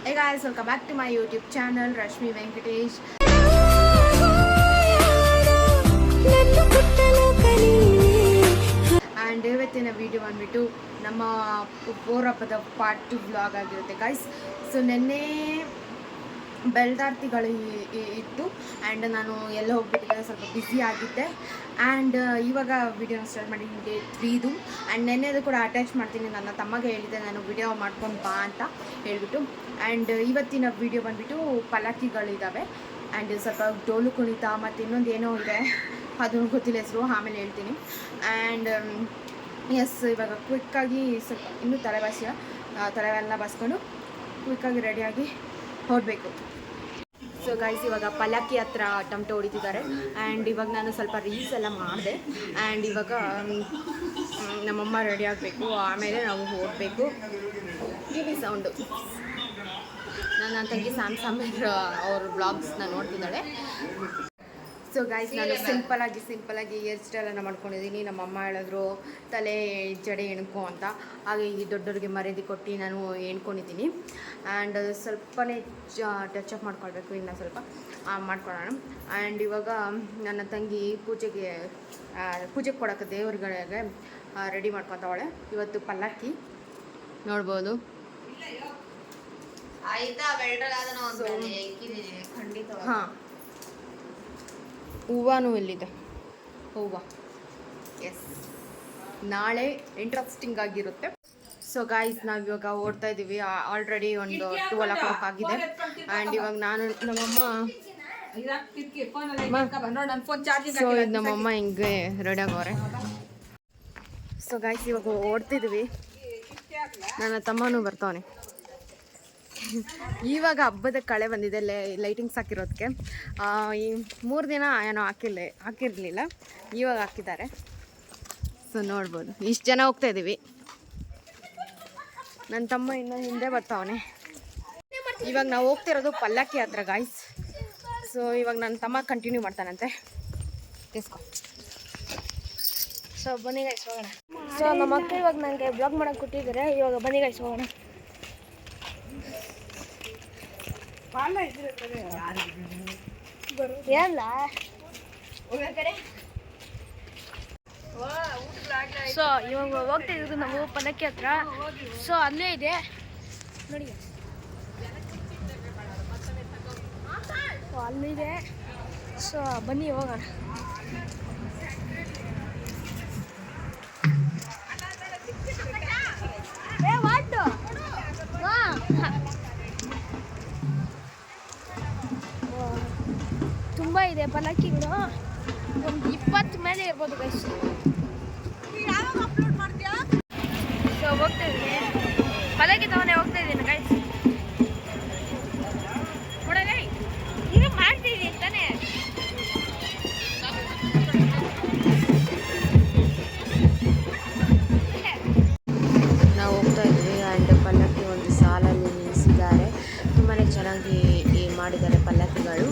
Hey guys, welcome back to my YouTube channel Rashmi Venkatesh. And ಇವತ್ತಿನ video ಬಂದ್ಬಿಟ್ಟು ನಮ್ಮ bore ಹಬ್ಬದ part 2 vlog ಆಗಿರುತ್ತೆ ಗೈಸ್. ಸೊ ನೆನ್ನೆ ಬೆಳ್ದಾರ್ತಿಗಳು ಇತ್ತು ಆ್ಯಂಡ್ ನಾನು ಎಲ್ಲ ಹೋಗ್ಬಿಟ್ಟಿದ್ದೆ, ಸ್ವಲ್ಪ ಬ್ಯುಸಿ ಆಗಿದ್ದೆ. ಆ್ಯಂಡ್ ಇವಾಗ ವಿಡಿಯೋನ ಸ್ಟಾರ್ಟ್ ಮಾಡಿ ಡೇ 3 ಆ್ಯಂಡ್ ನೆನ್ನೆದು ಕೂಡ ಅಟ್ಯಾಚ್ ಮಾಡ್ತೀನಿ. ನನ್ನ ತಮ್ಮಗೆ ಹೇಳಿದ್ದೆ ನಾನು ವಿಡಿಯೋ ಮಾಡ್ಕೊಂಡು ಬಾ ಅಂತ ಹೇಳ್ಬಿಟ್ಟು. ಆ್ಯಂಡ್ ಇವತ್ತಿನ ವಿಡಿಯೋ ಬಂದುಬಿಟ್ಟು ಪಲ್ಲಕ್ಕಿಗಳಿದ್ದಾವೆ ಆ್ಯಂಡ್ ಸ್ವಲ್ಪ ಡೋಲು ಕುಣಿತ ಮತ್ತು ಇನ್ನೊಂದು ಏನೋ ಇದೆ, ಅದನ್ನು ಗೊತ್ತಿಲ್ಲ ಹೆಸರು, ಆಮೇಲೆ ಹೇಳ್ತೀನಿ. ಆ್ಯಂಡ್ ಎಸ್, ಇವಾಗ ಕ್ವಿಕ್ಕಾಗಿ ಸ್ವಲ್ಪ ಇನ್ನೂ ತಲೆವೆಲ್ಲ ಬಸ್ಕೊಂಡು ಕ್ವಿಕ್ಕಾಗಿ ರೆಡಿಯಾಗಿ ಹೊರಡಬೇಕು. ಸೊ ಗೈಸ್, ಇವಾಗ ಪಲ್ಲಕ್ಕಿ ಹತ್ರ ಟಮಟೆ ಹೊಡಿತಿದ್ದಾರೆ. ಆ್ಯಂಡ್ ಇವಾಗ ನಾನು ಸ್ವಲ್ಪ ರೀಲ್ಸ್ ಎಲ್ಲ ಮಾಡಿದೆ. ಆ್ಯಂಡ್ ಇವಾಗ ನಮ್ಮಮ್ಮ ರೆಡಿ ಆಗಬೇಕು, ಆಮೇಲೆ ನಾವು ಹೋಗಬೇಕು. ಟಿವಿ ಸೌಂಡು ನನ್ನ ತಂಗಿ ಸಮೀರ್ ಅವ್ರ ಬ್ಲಾಗ್ಸ್ನ ನೋಡ್ತಿದ್ದಾಳೆ. ಸೊ ಗೈಸ್, ನಾನು ಸಿಂಪಲಾಗಿ ಹೇರ್ ಸ್ಟೈಲನ್ನು ಮಾಡ್ಕೊಂಡಿದ್ದೀನಿ. ನಮ್ಮಮ್ಮ ಹೇಳಿದ್ರು ತಲೆ ಜಡೆ ಎಣ್ಕೊ ಅಂತ, ಹಾಗೆ ಈ ದೊಡ್ಡವ್ರಿಗೆ ಮರ್ಯಾದೆ ಕೊಟ್ಟು ನಾನು ಎಣ್ಕೊಂಡಿದ್ದೀನಿ. ಆ್ಯಂಡ್ ಸ್ವಲ್ಪನೇ ಟಚಪ್ ಮಾಡ್ಕೊಳ್ಬೇಕು, ಇನ್ನು ಸ್ವಲ್ಪ ಮಾಡ್ಕೊಳ್ಳೋಣ. ಆ್ಯಂಡ್ ಇವಾಗ ನನ್ನ ತಂಗಿ ಪೂಜೆಗೆ ಕೊಡೋಕ್ಕೆ ದೇವ್ರುಗಳಿಗೆ ರೆಡಿ ಮಾಡ್ಕೊತಾವಳೆ. ಇವತ್ತು ಪಲ್ಲಕ್ಕಿ ನೋಡ್ಬೋದು. ಹಾಂ, ಹೂವನೂ ಇಲ್ಲಿದೆ, ಹೂವು. ಎಸ್, ನಾಳೆ ಇಂಟ್ರೆಸ್ಟಿಂಗ್ ಆಗಿರುತ್ತೆ. ಸೊ ಗಾಯ್ಸ್, ನಾವು ಇವಾಗ ಓಡ್ತಾ ಇದ್ದೀವಿ. ಆಲ್ರೆಡಿ ಒಂದು 12 o'clock ಆಗಿದೆ. ಆ್ಯಂಡ್ ಇವಾಗ ನಾನು ನಮ್ಮಮ್ಮ ಹಿಂಗೆ ರೆಡಿ ಆಗೋರೆ. ಸೊ ಗಾಯ್ಸ್, ಇವಾಗ ಓಡ್ತಿದ್ವಿ. ನನ್ನ ತಮ್ಮನೂ ಬರ್ತಾವನೆ. ಇವಾಗ ಹಬ್ಬದ ಕಳೆ ಬಂದಿದೆ, ಲೈಟಿಂಗ್ಸ್ ಹಾಕಿರೋದಕ್ಕೆ. ಈ 3 ದಿನ ಏನೋ ಹಾಕಿರಲಿಲ್ಲ, ಇವಾಗ ಹಾಕಿದ್ದಾರೆ. ಸೊ ನೋಡ್ಬೋದು, ಇಷ್ಟು ಜನ ಹೋಗ್ತಾ ಇದ್ದೀವಿ. ನನ್ನ ತಮ್ಮ ಇನ್ನು ಹಿಂದೆ ಬರ್ತಾವನೆ. ಇವಾಗ ನಾವು ಹೋಗ್ತಿರೋದು ಪಲ್ಲಕ್ಕಿ ಹತ್ರ ಗಾಯ್ಸ್. ಸೊ ಇವಾಗ ನನ್ನ ತಮ್ಮ ಕಂಟಿನ್ಯೂ ಮಾಡ್ತಾನಂತೆ. ತಿಸ್ಕೊ. ಸೊ ಬನ್ನಿ ಗೈಸ್ ಹೋಗೋಣ. ಸೊ ನಮ್ಮ ಅಕ್ಕ ಇವಾಗ ನನಗೆ ಬ್ಲಾಗ್ ಮಾಡೋಕ್ಕೆ ಕೊಟ್ಟಿದ್ದಾರೆ. ಇವಾಗ ಬನ್ನಿ ಗೈಸ್ ಹೋಗೋಣ. ಏನಿಲ್ಲ. ಸೊ ಇವಾಗ ಹೋಗ್ತಾ ಇರೋದು ನಾವು ಪಲ್ಲಕ್ಕಿ ಹತ್ರ. ಸೊ ಅಲ್ಲೇ ಇದೆ ನೋಡಿ, ಅಲ್ಲಿದೆ. ಸೊ ಬನ್ನಿ ಹೋಗೋಣ. ತುಂಬ ಇದೆ ಪಲ್ಲಕ್ಕಿಗಳು, ಒಂದು 20 ಮೇಲೆ ಇರ್ಬೋದು ಗೈಸ್. ಸೊ ಹೋಗ್ತಾ ಇದ್ದೀನಿ, ಪಲ್ಲಕ್ಕಿ ತಗೊಂಡೆ ಹೋಗ್ತಾ ಇದ್ದೀನಿ ಗೈಸ್. ಈಗ ಮಾಡ್ತಿದ್ದೀನಿ ತಾನೇ. ನಾವು ಹೋಗ್ತಾ ಇದ್ವಿ. ಆ್ಯಂಡ್ ಪಲ್ಲಕ್ಕಿ ಒಂದು ಸಾಲಲ್ಲಿ ನಿಲ್ಲಿಸಿದ್ದಾರೆ. ತುಂಬಾ ಚೆನ್ನಾಗಿ ಮಾಡಿದ್ದಾರೆ ಪಲ್ಲಕ್ಕಿಗಳು.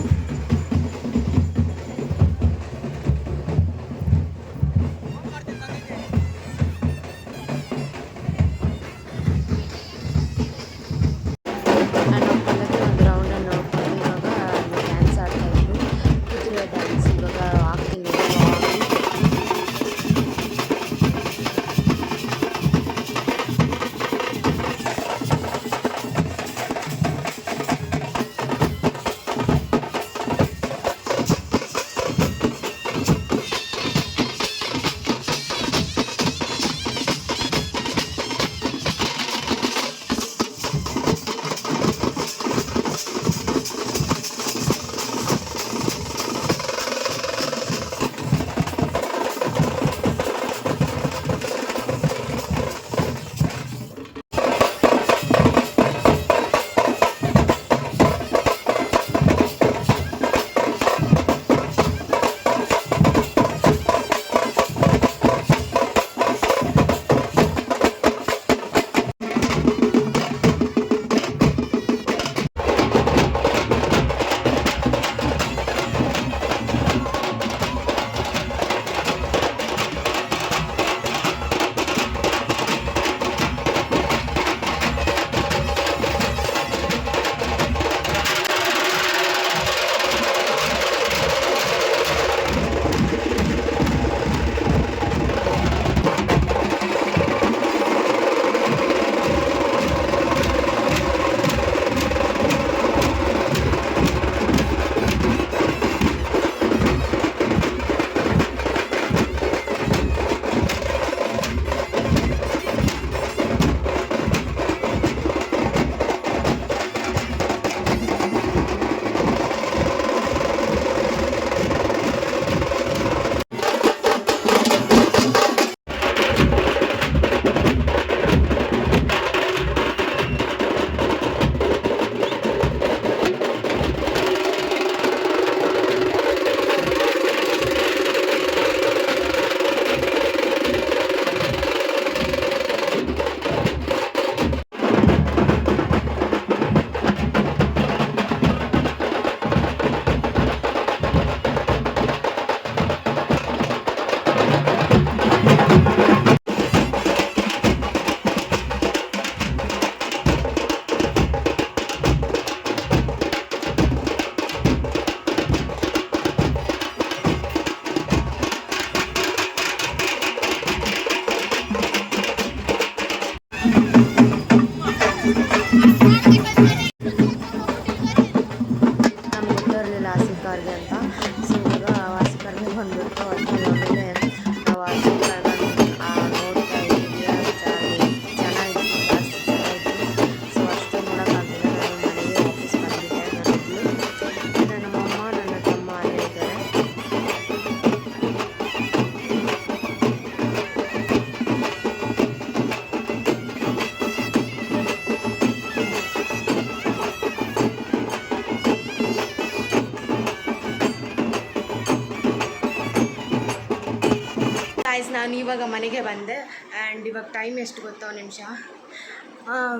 ನಾನು ಇವಾಗ ಮನೆಗೆ ಬಂದೆ ಆ್ಯಂಡ್ ಇವಾಗ ಟೈಮ್ ಎಷ್ಟು ಗೊತ್ತೋ ನಿಮಿಷ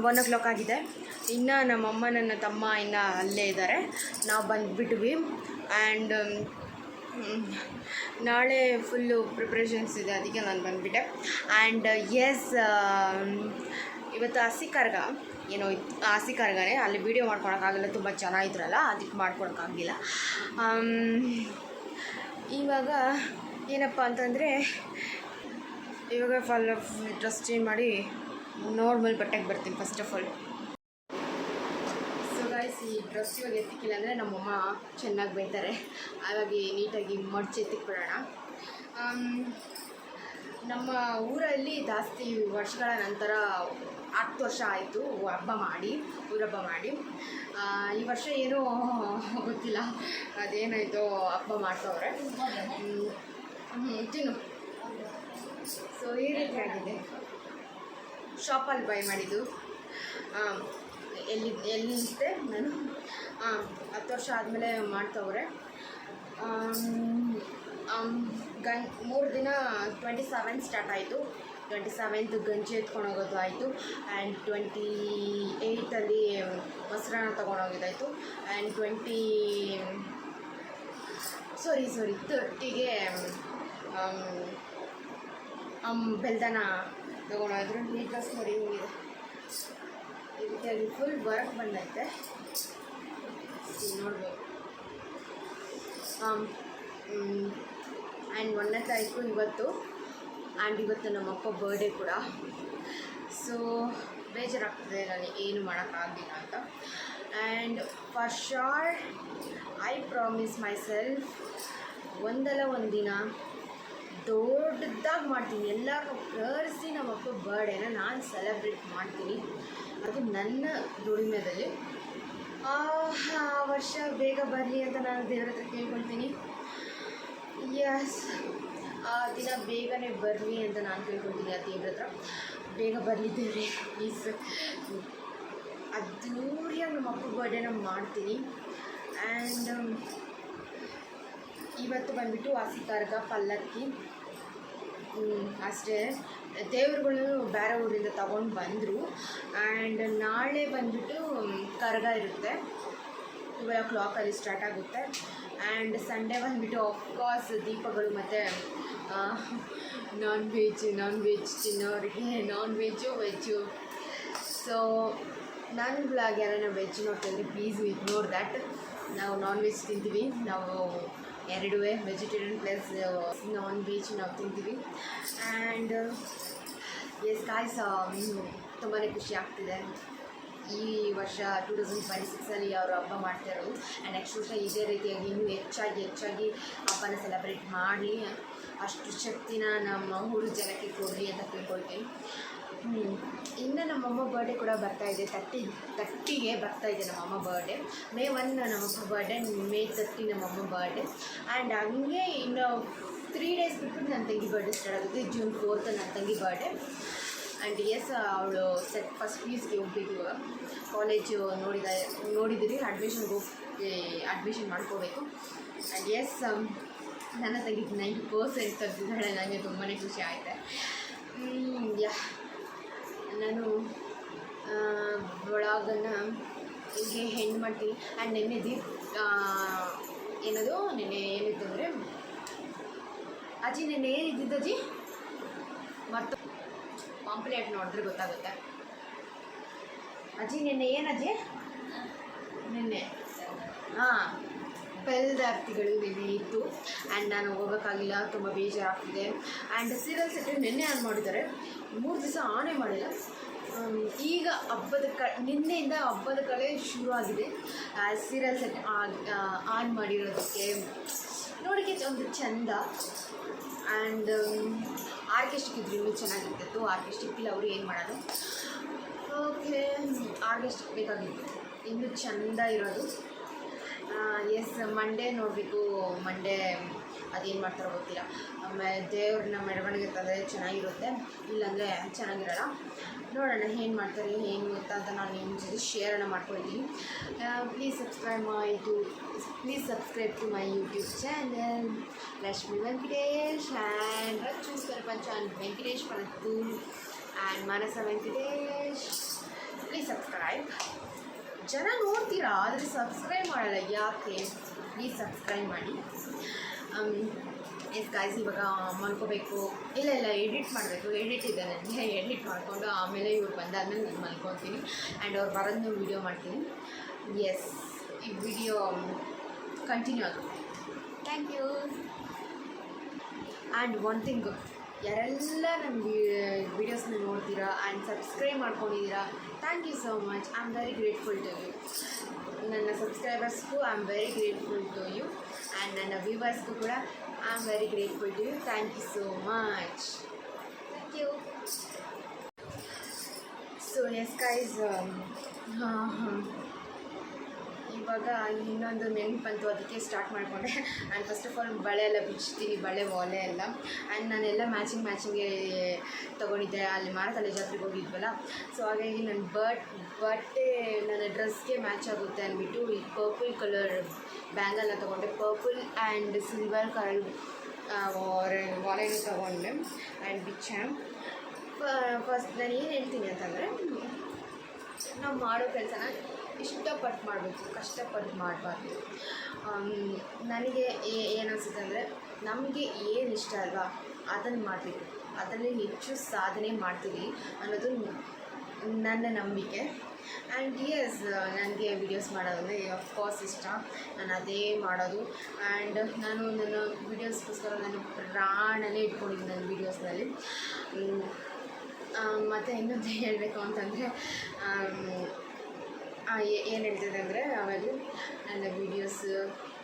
1 o'clock ಆಗಿದೆ. ಇನ್ನು ನಮ್ಮಮ್ಮ ನನ್ನ ತಮ್ಮ ಇನ್ನು ಅಲ್ಲೇ ಇದ್ದಾರೆ. ನಾವು ಬಂದುಬಿಟ್ವಿ ಆ್ಯಂಡ್ ನಾಳೆ ಫುಲ್ಲು ಪ್ರಿಪ್ರೇಷನ್ಸ್ ಇದೆ, ಅದಕ್ಕೆ ನಾನು ಬಂದುಬಿಟ್ಟೆ. ಆ್ಯಂಡ್ ಎಸ್, ಇವತ್ತು ಹಸಿ ಕರ್ಗ ಏನೋ ಹಸಿ ಕರ್ಗನೇ, ಅಲ್ಲಿ ವೀಡಿಯೋ ಮಾಡ್ಕೊಳಕ್ಕಾಗಲ್ಲ, ತುಂಬ ಜನ ಇದ್ರಲ್ಲ, ಅದಕ್ಕೆ ಮಾಡ್ಕೊಳಕ್ಕಾಗಲಿಲ್ಲ. ಇವಾಗ ಏನಪ್ಪ ಅಂತಂದರೆ ಇವಾಗ ಡ್ರೆಸ್ ಚೇಂಜ್ ಮಾಡಿ ನಾರ್ಮಲ್ ಬಟ್ಟೆಗೆ ಬರ್ತೀನಿ first of all. So guys, ಈ ಡ್ರೆಸ್ ಇವಾಗ ಎತ್ತಿಕ್ಕಿಲ್ಲ ಅಂದರೆ ನಮ್ಮಮ್ಮ ಚೆನ್ನಾಗಿ ಬೈತಾರೆ, ಹಾಗಾಗಿ ನೀಟಾಗಿ ಮಡ್ಚಿ ಎತ್ತಿಕ್ಬಿಡೋಣ. ನಮ್ಮ ಊರಲ್ಲಿ ಜಾಸ್ತಿ ವರ್ಷಗಳ ನಂತರ 10 ವರ್ಷ ಆಯಿತು ಹಬ್ಬ ಮಾಡಿ, ಊರಬ್ಬ ಮಾಡಿ. ಈ ವರ್ಷ ಏನೂ ಗೊತ್ತಿಲ್ಲ ಅದೇನಾಯಿತು, ಹಬ್ಬ ಮಾಡ್ತವ್ರೆ. ತಿನ್ನು. ಸೊ ಈ ರೀತಿ ಆಗಿದೆ. ಶಾಪಲ್ಲಿ ಬೈ ಮಾಡಿದ್ದು. ಎಲ್ಲಿದ್ದೆ ನಾನು 10 ವರ್ಷ ಆದಮೇಲೆ ಮಾಡ್ತವ್ರೆ. 3 ದಿನ 27 ಸ್ಟಾರ್ಟ್ ಆಯಿತು. 27th ಗಂಜಿ ಎತ್ಕೊಂಡು ಹೋಗೋದು ಆಯಿತು. ಆ್ಯಂಡ್ 28ಅಲ್ಲಿ ಮೊಸರನ್ನ ತೊಗೊಂಡೋಗಿದ್ದಾಯಿತು. ಆ್ಯಂಡ್ 30ಗೆ ಬೆಲ್ದನ ತೊಗೊಂಡೋದ್ರು. ಈ ಡ್ರೆಸ್ ನೋಡಿ ಹೋಗಿದೆ, ಈ ರೀತಿಯಾಗಿ ಫುಲ್ ವರ್ಕ್ ಬಂದೈತೆ, ನೋಡ್ಬೋದು. ಆ್ಯಂಡ್ 1ನೇ ತಾರೀಕು ಇವತ್ತು, ಆ್ಯಂಡ್ ಇವತ್ತು ನಮ್ಮಪ್ಪ ಬರ್ಡೇ ಕೂಡ. ಸೊ ಬೇಜಾರಾಗ್ತದೆ, ನಾನು ಏನು ಮಾಡೋಕ್ಕಾಗಲಿಲ್ಲ ಅಂತ. And for sure I promise my self, ಒಂದಲ್ಲ ಒಂದಿನ ದೊಡ್ಡದಾಗಿ ಮಾಡ್ತೀನಿ. ಎಲ್ಲರೂ ಕರೆಸಿ ನಮ್ಮಪ್ಪ ಬರ್ಡೇನ ನಾನು ಸೆಲೆಬ್ರೇಟ್ ಮಾಡ್ತೀನಿ, ಅದು ನನ್ನ ದುಡಿಮೆದಲ್ಲಿ. ಆ ವರ್ಷ ಬೇಗ ಬರಲಿ ಅಂತ ನಾನು ದೇವ್ರ ಹತ್ರ ಕೇಳ್ಕೊಳ್ತೀನಿ. ಎಸ್, ಆ ದಿನ ಬೇಗನೆ ಬರಲಿ ಅಂತ ನಾನು ಕೇಳ್ಕೊಳ್ತೀನಿ ಆ ದೇವ್ರ ಹತ್ರ. ಬೇಗ ಬರಲಿ ದೇವ್ರೆ ಪ್ಲೀಸ್. ಅದ್ದೂರಿಯಾಗಿ ನಮ್ಮ ಅಪ್ಪ ಬರ್ಡೇನ ಮಾಡ್ತೀನಿ. ಆ್ಯಂಡ್ ಇವತ್ತು ಬಂದುಬಿಟ್ಟು ಹಸಿ ಕರ್ಗ, ಪಲ್ಲಕ್ಕಿ ಅಷ್ಟೇ. ದೇವ್ರುಗಳು ಬೇರೆ ಊರಿಂದ ತೊಗೊಂಡು ಬಂದರು. ಆ್ಯಂಡ್ ನಾಳೆ ಬಂದುಬಿಟ್ಟು ಕರ್ಗ ಇರುತ್ತೆ, 12 o'clock ಸ್ಟಾರ್ಟ್ ಆಗುತ್ತೆ. ಆ್ಯಂಡ್ ಸಂಡೇ ಬಂದುಬಿಟ್ಟು ಆಫ್ಕೋರ್ಸ್ ದೀಪಗಳು ಮತ್ತು ನಾನ್ ವೆಜ್ ತಿನ್ನೋರಿಗೆ ನಾನ್ ವೆಜ್ಜು. ಸೊ ನನ್ನ ಬ್ಲಾಗ್ ಯಾರನ್ನ ವೆಜ್ ನೋಡ್ತಿದ್ರೆ ಪ್ಲೀಸ್ ಇಗ್ನೋರ್ ದ್ಯಾಟ್. ನಾವು ನಾನ್ ವೆಜ್ ತಿಂತೀವಿ, ನಾವು ಎರಡೂ ವೆಜಿಟೇರಿಯನ್ ಪ್ಲಸ್ ನಾನ್ ವೆಜ್ ನಾವು ತಿಂತೀವಿ. ಆ್ಯಂಡ್ ಎಸ್ ಗಾಯ್ಸ್, ತುಂಬಾ ಖುಷಿ ಆಗ್ತಿದೆ. ಈ ವರ್ಷ 2026 ಅವರು ಹಬ್ಬ ಮಾಡ್ತಾ ಇರೋದು. ಆ್ಯಂಡ್ ನೆಕ್ಸ್ಟ್ ವರ್ಷ ಇದೇ ರೀತಿಯಾಗಿ ಇನ್ನೂ ಹೆಚ್ಚಾಗಿ ಹಬ್ಬನ ಸೆಲೆಬ್ರೇಟ್ ಮಾಡಿ ಅಷ್ಟು ಶಕ್ತಿನ ನಮ್ಮ ಊರು ಜನಕ್ಕೆ ಕೊಡಲಿ ಅಂತ ಕೇಳ್ಕೊಳ್ತೀನಿ. ಇನ್ನು ನಮ್ಮಮ್ಮ ಬರ್ಡೇ ಕೂಡ ಬರ್ತಾಯಿದೆ, 30ಗೆ ಬರ್ತಾಯಿದೆ ನಮ್ಮಮ್ಮ ಬರ್ಡೇ. May 1 ನಮ್ಮಪ್ಪ ಬರ್ಡೇ, May 30 ನಮ್ಮಮ್ಮ ಬರ್ಡೇ. ಆ್ಯಂಡ್ ಹಂಗೆ ಇನ್ನು 3 days ಬಿಟ್ಟು ನನ್ನ ತಂಗಿ ಬರ್ಡೇ ಸ್ಟಾರ್ಟ್ ಆಗುತ್ತೆ, June 4th ನನ್ನ ತಂಗಿ ಬರ್ಡೇ. ಆ್ಯಂಡ್ ಎಸ್, ಅವಳು ಫಸ್ಟ್ PUCಗೆ ಹೋಗ್ಬೇಕು. ಇವಾಗ ಕಾಲೇಜು ನೋಡಿದಿರಿ, ಅಡ್ಮಿಷನ್ ಮಾಡ್ಕೋಬೇಕು. ಆ್ಯಂಡ್ ಎಸ್, ನನ್ನ ತಂಗಿಗೆ 90% ತೆಗೆದಿದ್ದಾಳೆ. ನನಗೆ ತುಂಬಾ ಖುಷಿ ಆಯಿತು. ನಾನು ಬ್ಲಾಗನ್ನು ಹೀಗೆ ಹೆಣ್ಣು ಮಾಡ್ತೀನಿ. ಆ್ಯಂಡ್ ನೆನ್ನೆ ಏನಿತ್ತು ಅಂದರೆ ಅಜ್ಜಿ ನೆನ್ನೆ ಏನಿದ್ದಿದ್ದು ಅಜ್ಜಿ ಮತ್ತು ಪಾಂಪ್ಲೆಟ್ ನೋಡಿದ್ರೆ ಗೊತ್ತಾಗುತ್ತೆ. ಅಜ್ಜಿ ನೆನ್ನೆ ಏನಜ್ಜಿ ನೆನ್ನೆ ಬೆಲ್ದಾರ್ತಿಗಳು ನೆನ್ನೆ ಇತ್ತು. ಆ್ಯಂಡ್ ನಾನು ಹೋಗೋಕ್ಕಾಗಿಲ್ಲ, ತುಂಬ ಬೇಜಾರಾಗ್ತಿದೆ. ಆ್ಯಂಡ್ ಸೀರಿಯಲ್ ಸೆಟ್ ನೆನ್ನೆ ಆನ್ ಮಾಡಿದ್ದಾರೆ, 3 ದಿವಸ ಆನೇ ಮಾಡಿಲ್ಲ. ಈಗ ನಿನ್ನೆಯಿಂದ ಹಬ್ಬದ ಕಳೆ ಶುರು ಆಗಿದೆ. ಸೀರಿಯಲ್ ಸೆಟ್ ಆನ್ ಮಾಡಿರೋದಕ್ಕೆ ನೋಡೋಕ್ಕೆ ಒಂದು ಚೆಂದ. ಆ್ಯಂಡ್ ಆರ್ಕೆಸ್ಟ್ರಿಕ್ ಇದ್ರೆ ಇನ್ನೂ ಚೆನ್ನಾಗಿರ್ತಿತ್ತು. ಆರ್ಕೆಸ್ಟ್ರಿಕ್ ಇಲ್ಲ, ಅವರು ಏನು ಮಾಡೋದು. ಓಕೆ, ಆರ್ಕೆಸ್ಟ್ರಿಕ್ ಬೇಕಾಗಿತ್ತು, ಇನ್ನೂ ಚೆಂದ ಇರೋದು. ಎಸ್ ಮಂಡೇ ನೋಡಬೇಕು. ಮಂಡೇ ಅದೇನು ಮಾಡ್ತಾರೋ ಗೊತ್ತಿಲ್ಲ. ಆಮೇಲೆ ದೇವ್ರನ್ನ ಮೆರವಣಿಗೆ ತಂದರೆ ಚೆನ್ನಾಗಿರುತ್ತೆ, ಇಲ್ಲಾಂದರೆ ಚೆನ್ನಾಗಿರಲ್ಲ. ನೋಡೋಣ ಏನು ಮಾಡ್ತಾರೆ ಏನು ಗೊತ್ತಾ ಅಂತ ನಾನು ನಿಮ್ಮ ಜೊತೆ ಶೇರನ್ನು ಮಾಡ್ಕೊಳ್ತೀನಿ. Please subscribe to my YouTube channel Lakshmi Venkatesh and Rachchu Prapancha and Venkatesh Panattu and Manasa Venkatesh. Please subscribe. ಜನ ನೋಡ್ತೀರಾ ಆದರೆ ಸಬ್ಸ್ಕ್ರೈಬ್ ಮಾಡಲ್ಲ, ಯಾಕೆ? ಪ್ಲೀಸ್ ಸಬ್ಸ್ಕ್ರೈಬ್ ಮಾಡಿ. ಎಸ್ ಗಾಯ್ಸ್, ಇವಾಗ ಮಲ್ಕೋಬೇಕು. ಇಲ್ಲ ಎಡಿಟ್ ಮಾಡಬೇಕು. ಎಡಿಟ್ ಇದೆ ನನಗೆ. ಎಡಿಟ್ ಮಾಡಿಕೊಂಡು ಆಮೇಲೆ ಇವ್ರು ಬಂದಾದ್ಮೇಲೆ ನಾನು ಮಲ್ಕೊತೀನಿ ಆ್ಯಂಡ್ ಅವ್ರು ಬರೋದನ್ನು ವೀಡಿಯೋ ಮಾಡ್ತೀನಿ. ಎಸ್, ಈ ವಿಡಿಯೋ ಕಂಟಿನ್ಯೂ ಆಗುತ್ತೆ. Thank you. And one thing, ಯಾರೆಲ್ಲ ನನ್ನ ವೀಡಿಯೋಸ್ನ ನೋಡ್ತೀರಾ ಆ್ಯಂಡ್ ಸಬ್ಸ್ಕ್ರೈಬ್ ಮಾಡ್ಕೊಂಡಿದ್ದೀರಾ, thank you so much. I am very grateful to you. ನನ್ನ ಸಬ್ಸ್ಕ್ರೈಬರ್ಸ್ಗೂ I am very grateful to you and ನನ್ನ ವ್ಯೂವರ್ಸ್ಗೂ ಕೂಡ I am very grateful to you. Thank you so much. Thank you. So yes guys, ಇವಾಗ ಇನ್ನೊಂದು ನೆನಪಂತು, ಅದಕ್ಕೆ start ಮಾಡಿಕೊಂಡೆ. And first of all ಬಳೆ ಎಲ್ಲ ಬಿಚ್ತೀನಿ, ಬಳೆ ಓಲೆ ಎಲ್ಲ. ಆ್ಯಂಡ್ ನಾನೆಲ್ಲ ಮ್ಯಾಚಿಂಗ್ಗೆ ತೊಗೊಂಡಿದ್ದೆ ಅಲ್ಲಿ ಮಾರತಲೆ ಜಾತ್ರೆಗೆ ಹೋಗಿದ್ವಲ್ಲ. ಸೊ ಹಾಗಾಗಿ ನನ್ನ ಬಟ್ಟೆ ನನ್ನ ಡ್ರೆಸ್ಗೆ ಮ್ಯಾಚ್ ಆಗುತ್ತೆ ಅಂದ್ಬಿಟ್ಟು ಈ ಪರ್ಪಲ್ ಕಲರ್ ಬ್ಯಾಂಗಲ್ನ ತೊಗೊಂಡೆ. ಪರ್ಪಲ್ ಆ್ಯಂಡ್ ಸಿಲ್ವರ್ ಕಲರ್ ವಾಲೆನೂ ತೊಗೊಂಡೆ ಆ್ಯಂಡ್ ಬಿಚ್ಚೆ. ಫಸ್ಟ್ ನಾನು ಏನು ಹೇಳ್ತೀನಿ ಅಂತಂದರೆ, ನಾವು ಮಾಡೋ ಕೆಲಸನ ಇಷ್ಟಪಟ್ಟು ಮಾಡಬೇಕು, ಕಷ್ಟಪಟ್ಟು ಮಾಡಬಾರ್ದು. ನನಗೆ ಏನನ್ಸುತ್ತೆ ಅಂದರೆ, ನಮಗೆ ಏನು ಇಷ್ಟ ಅಲ್ವಾ ಅದನ್ನು ಮಾಡಬೇಕು, ಅದರಲ್ಲಿ ಹೆಚ್ಚು ಸಾಧನೆ ಮಾಡ್ತೀವಿ ಅನ್ನೋದು ನನ್ನ ನಂಬಿಕೆ. ಆ್ಯಂಡ್ ಎಸ್, ನನಗೆ ವೀಡಿಯೋಸ್ ಮಾಡೋದಂದರೆ ಅಫ್ಕೋರ್ಸ್ ಇಷ್ಟ. ನಾನು ಅದೇ ಮಾಡೋದು. ಆ್ಯಂಡ್ ನಾನು ನನ್ನ ವೀಡಿಯೋಸ್ಗೋಸ್ಕರ ನಾನು ಪ್ರಾಣನೇ ಇಟ್ಕೊಂಡಿದ್ದೀನಿ ನನ್ನ ವೀಡಿಯೋಸ್ನಲ್ಲಿ. ಮತ್ತು ಇನ್ನೊಂದು ಹೇಳಬೇಕು ಅಂತಂದರೆ, ಏನು ಹೇಳ್ತಿದೆ ಅಂದರೆ, ಆವಾಗ ನನ್ನ ವೀಡಿಯೋಸ್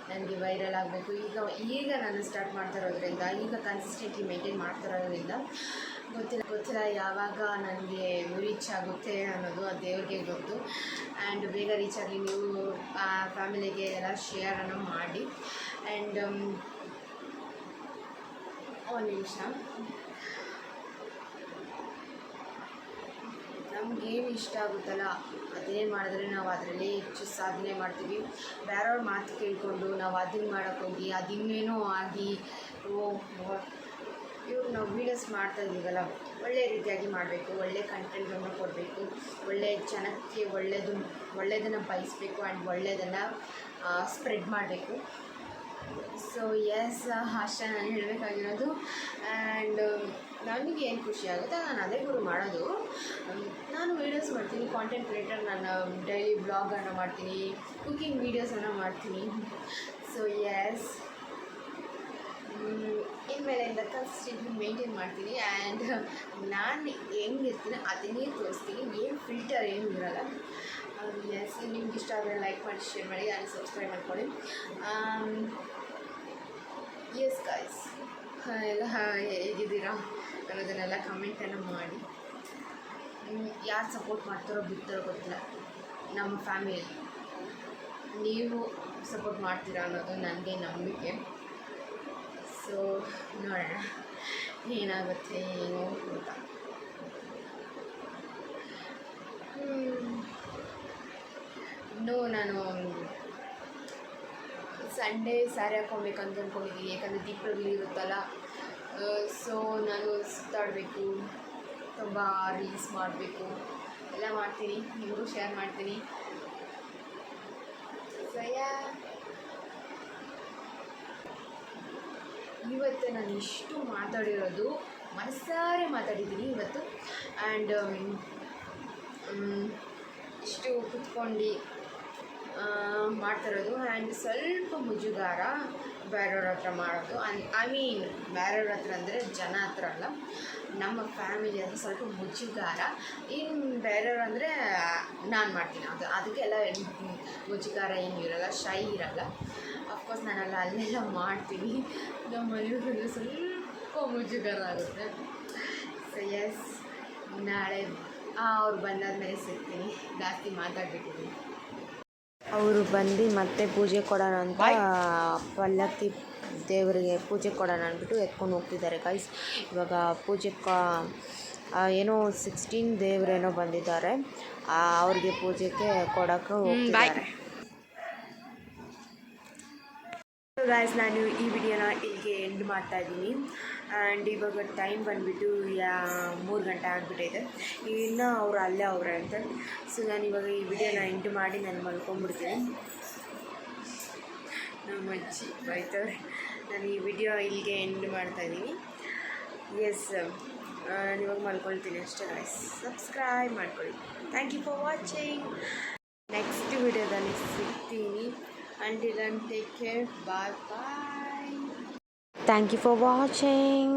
ನನಗೆ ವೈರಲ್ ಆಗಬೇಕು. ಈಗ ನಾನು ಸ್ಟಾರ್ಟ್ ಮಾಡ್ತಾ ಇರೋದ್ರಿಂದ, ಈಗ ಕನ್ಸಿಸ್ಟೆಂಟ್ಲಿ ಮೇಂಟೈನ್ ಮಾಡ್ತಾ ಇರೋದ್ರಿಂದ ಗೊತ್ತಿಲ್ಲ ಯಾವಾಗ ನನಗೆ ರೀಚ್ ಆಗುತ್ತೆ ಅನ್ನೋದು ಆ ದೇವ್ರಿಗೆ ಗೊತ್ತು. ಆ್ಯಂಡ್ ಬೇಗ ರೀಚ್ ಆಗಿ ನೀವು ಫ್ಯಾಮಿಲಿಗೆ ಎಲ್ಲ ಶೇರನ್ನು ಮಾಡಿ. ಆ್ಯಂಡ್ ಒಂದು ನಿಮಿಷ, ನಮಗೇನು ಇಷ್ಟ ಆಗುತ್ತಲ್ಲ ಅದೇ ಮಾಡಿದ್ರೆ ನಾವು ಅದರಲ್ಲೇ ಹೆಚ್ಚು ಸಾಧನೆ ಮಾಡ್ತೀವಿ. ಬೇರೆಯವ್ರ ಮಾತು ಕೇಳಿಕೊಂಡು ನಾವು ಅದನ್ನು ಮಾಡೋಕ್ಕೋಗಿ ಅದಿನ್ನೇನೋ ಆಗಿ ಇವ್ರು ನಾವು ವೀಡಿಯೋಸ್ ಮಾಡ್ತಾ ಇದ್ದೀವಲ್ಲ, ಒಳ್ಳೆಯ ರೀತಿಯಾಗಿ ಮಾಡಬೇಕು, ಒಳ್ಳೆಯ ಕಂಟೆಂಟನ್ನು ಕೊಡಬೇಕು, ಒಳ್ಳೆಯ ಜನಕ್ಕೆ ಒಳ್ಳೆಯದನ್ನು ಬಯಸಬೇಕು ಆ್ಯಂಡ್ ಒಳ್ಳೆಯದನ್ನು ಸ್ಪ್ರೆಡ್ ಮಾಡಬೇಕು. ಸೊ ಎಸ್, ಅಷ್ಟೇ ನಾನು ಹೇಳಬೇಕಾಗಿರೋದು. ಆ್ಯಂಡ್ ನನಗೆ ಏನು ಖುಷಿ ಆಗುತ್ತೆ ನಾನು ಅದೇ ಗುರು ಮಾಡೋದು. ನಾನು ವೀಡಿಯೋಸ್ ಮಾಡ್ತೀನಿ, ಕಾಂಟೆಂಟ್ ಕ್ರಿಯೇಟರ್. ನಾನು ಡೈಲಿ ಬ್ಲಾಗನ್ನು ಮಾಡ್ತೀನಿ, ಕುಕ್ಕಿಂಗ್ ವೀಡಿಯೋಸನ್ನು ಮಾಡ್ತೀನಿ. ಸೊ ಎಸ್, ಇನ್ಮೇಲಿಂದ ಕನ್ಸಿಸ್ಟೆಂಟ್ಲಿ ಮೇಂಟೈನ್ ಮಾಡ್ತೀನಿ. ಆ್ಯಂಡ್ ನಾನು ಹೆಂಗಿರ್ತೀನಿ ಅದನ್ನೇ ತೋರಿಸ್ತೀನಿ, ಏನು ಫಿಲ್ಟರ್ ಏನೂ ಇರೋಲ್ಲ. ಎಸ್, ನಿಮ್ಗೆ ಇಷ್ಟ ಆದರೆ ಲೈಕ್ ಮಾಡಿ, ಶೇರ್ ಮಾಡಿ, ಆ್ಯಂಡ್ ಸಬ್ಸ್ಕ್ರೈಬ್ ಮಾಡ್ಕೊಳ್ಳಿ. ಎಸ್ ಗಾಯ್ಸ್, ಎಲ್ಲ ಹೇಗಿದ್ದೀರಾ ಅನ್ನೋದನ್ನೆಲ್ಲ ಕಮೆಂಟನ್ನು ಮಾಡಿ. ಯಾರು ಸಪೋರ್ಟ್ ಮಾಡ್ತಾರೋ ಬಿಡ್ತಾರೋ ಗೊತ್ತಿಲ್ಲ, ನಮ್ಮ ಫ್ಯಾಮಿಲಿ ನೀವು ಸಪೋರ್ಟ್ ಮಾಡ್ತೀರಾ ಅನ್ನೋದು ನನಗೆ ನಂಬಿಕೆ. ಸೊ ನೋಡೋಣ ಏನಾಗುತ್ತೆ ಏನು ಅಂತ. ಇನ್ನೂ ನಾನು ಸಂಡೇ ಸ್ಯಾರಿ ಹಾಕ್ಕೊಬೇಕಂತ ಅಂದ್ಕೊಂಡಿದ್ದೀನಿ, ಯಾಕಂದರೆ ದೀಪಾವಳಿ ಇರುತ್ತಲ್ಲ. ಸೊ ನಾನು ಸುತ್ತಾಡಬೇಕು, ತುಂಬ ರೀಲ್ಸ್ ಮಾಡಬೇಕು, ಎಲ್ಲ ಮಾಡ್ತೀನಿ, ನಿಮಗೂ ಶೇರ್ ಮಾಡ್ತೀನಿ. ಸೊ ಇವತ್ತು ನಾನು ಇಷ್ಟು ಮಾತಾಡಿರೋದು ಮನಸಾರೆ ಮಾತಾಡಿದ್ದೀನಿ ಇವತ್ತು. ಆ್ಯಂಡ್ ಇಷ್ಟು ಕುತ್ಕೊಂಡು ಮಾಡ್ತಿರೋದು. ಆ್ಯಂಡ್ ಸ್ವಲ್ಪ ಮುಜುಗಾರ ಬೇರೆಯವ್ರ ಹತ್ರ ಮಾಡೋದು. ಐ ಮೀನ್ ಬೇರೆಯವ್ರ ಹತ್ರ ಅಂದರೆ ಜನ ಹತ್ರ ಅಲ್ಲ, ನಮ್ಮ ಫ್ಯಾಮಿಲಿ ಹತ್ರ ಸ್ವಲ್ಪ ಮುಜುಗಾರ. ಇನ್ನು ಬೇರೆಯವ್ರು ಅಂದರೆ ನಾನು ಮಾಡ್ತೀನಿ, ಅದಕ್ಕೆಲ್ಲ ಮುಜುಗಾರ ಏನು ಇರೋಲ್ಲ, ಶೈ ಇರೋಲ್ಲ. ಅಫ್ಕೋರ್ಸ್ ನಾನೆಲ್ಲ ಅಲ್ಲೆಲ್ಲ ಮಾಡ್ತೀನಿ, ನಮ್ಮ ಮನೆಯವ್ರಿಗೆ ಸ್ವಲ್ಪ ಮುಜುಗಾರ ಆಗುತ್ತೆ. ಸೊ ಎಸ್, ನಾಳೆ ಅವ್ರು ಬಂದಾದ್ಮೇಲೆ ಸಿಗ್ತೀನಿ, ಜಾಸ್ತಿ ಮಾತಾಡಬೇಕಿದ್ದೀನಿ. ಅವರು ಬಂದು ಮತ್ತೆ ಪೂಜೆ ಕೊಡೋಣ ಅಂತ ಪಲ್ಲಕ್ಕಿ ದೇವರಿಗೆ ಪೂಜೆ ಕೊಡೋಣ ಅಂದ್ಬಿಟ್ಟು ಎತ್ಕೊಂಡು ಹೋಗ್ತಿದ್ದಾರೆ ಗೈಸ್. ಇವಾಗ ಪೂಜೆ ಏನೋ 16 ದೇವರೇನೋ ಬಂದಿದ್ದಾರೆ, ಅವ್ರಿಗೆ ಪೂಜೆಗೆ ಕೊಡೋಕ್ಕೆ ಹೋಗ್ತಿದ್ದಾರೆ. ಗೈಸ್, ನಾನು ಈ ವಿಡಿಯೋನ ಇಲ್ಲಿಗೆ ಎಂಡ್ ಮಾಡ್ತಾ ಇದ್ದೀನಿ. ಆ್ಯಂಡ್ ಇವಾಗ ಟೈಮ್ ಬಂದುಬಿಟ್ಟು 3 ಗಂಟೆ ಆಗಿಬಿಟ್ಟಿದೆ. ಇನ್ನು ಅವರು ಅಲ್ಲೇ ಅವರೇ ಅಂತ. ಸೊ ನಾನು ಇವಾಗ ಈ ವಿಡಿಯೋನ ಎಂಡ್ ಮಾಡಿ ನಾನು ಮಲ್ಕೊಂಡ್ಬಿಡ್ತೀನಿ. ನಮ್ಮ ಅಜ್ಜಿ ಬೈತಾರೆ. ನಾನು ಈ ವಿಡಿಯೋ ಇಲ್ಲಿಗೆ ಎಂಡ್ ಮಾಡ್ತಾಯಿದ್ದೀನಿ. ಎಸ್, ನಾನು ಇವಾಗ ಮಲ್ಕೊಳ್ತೀನಿ ಅಷ್ಟೇ ಗೈಸ್. ಸಬ್ಸ್ಕ್ರೈಬ್ ಮಾಡ್ಕೊಳ್ಳಿ. Thank you for watching. Next ವಿಡಿಯೋದಲ್ಲಿ ಸಿಗ್ತೀನಿ. Until then, take care. Bye bye. Thank you for watching.